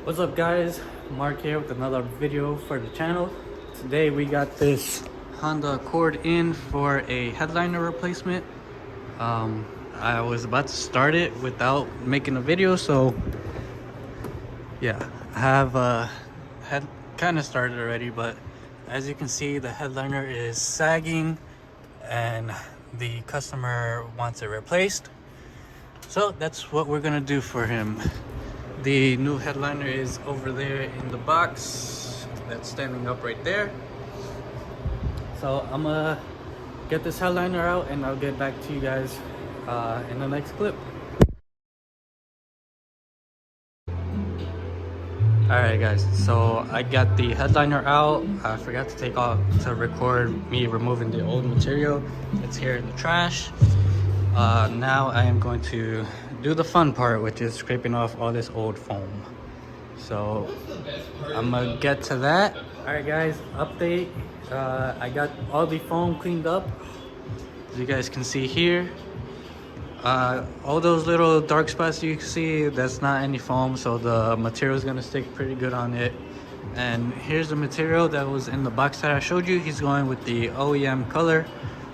What's up guys, Mark here with another video for the channel. Today we got this Honda Accord in for a headliner replacement. I was about to start it without making a video, so yeah, I have had kind of started already, but as you can see the headliner is sagging and the customer wants it replaced. So that's what we're gonna do for him. The new headliner is over there in the box that's standing up right there. So I'm gonna get this headliner out and I'll get back to you guys in the next clip. Alright guys, so I got the headliner out. I forgot to take off to record me removing the old material. It's here in the trash. Now I am going to do the fun part, which is scraping off all this old foam. So I'm gonna get to that. Alright guys, update. I got all the foam cleaned up, as you guys can see here. All those little dark spots you can see, that's not any foam, so the material is gonna stick pretty good on it. And here's the material that was in the box that I showed you. He's going with the OEM color,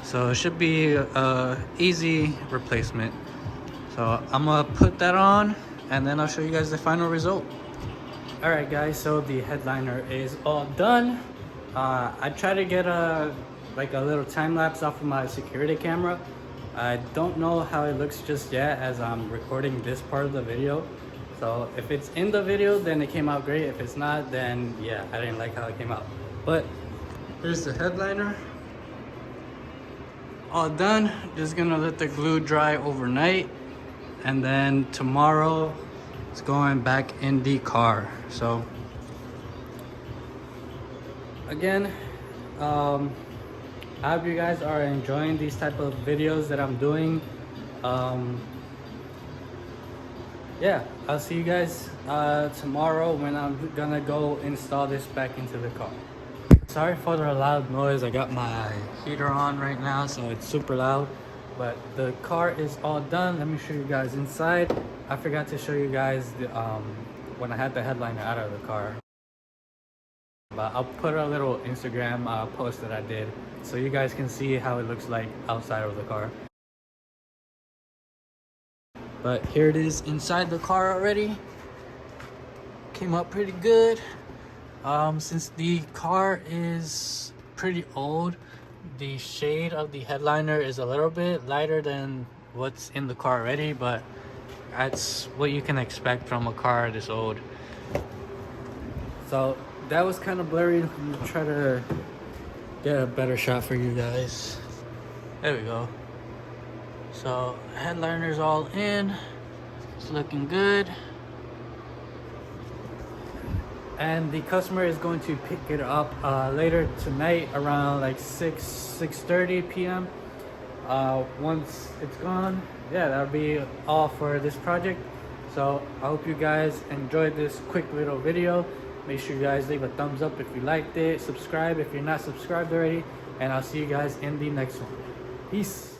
so it should be a easy replacement. So I'm gonna put that on and then I'll show you guys the final result. Alright guys, so the headliner is all done. I tried to get a little time lapse off of my security camera. I don't know how it looks just yet as I'm recording this part of the video. So if it's in the video, then it came out great. If it's not, then yeah, I didn't like how it came out. But here's the headliner. All done. Just gonna let the glue dry overnight. And then tomorrow it's going back in the car. So again, I hope you guys are enjoying these type of videos that I'm doing. Yeah, I'll see you guys tomorrow when I'm gonna go install this back into the car. Sorry for the loud noise. I got my heater on right now, so it's super loud. But the car is all done. Let me show you guys inside. I forgot to show you guys the, when I had the headliner out of the car. But I'll put a little Instagram post that I did so you guys can see how it looks like outside of the car. But here it is inside the car already. Came up pretty good. Since the car is pretty old, the shade of the headliner is a little bit lighter than what's in the car already, but that's what you can expect from a car this old. So that was kind of blurry. I'm gonna try to get a better shot for you guys. There we go. So headliner's all in. It's looking good. And the customer is going to pick it up later tonight around like 6:30 p.m. Once it's gone, yeah, that'll be all for this project. So I hope you guys enjoyed this quick little video. Make sure you guys leave a thumbs up if you liked it, subscribe if you're not subscribed already, and I'll see you guys in the next one. Peace.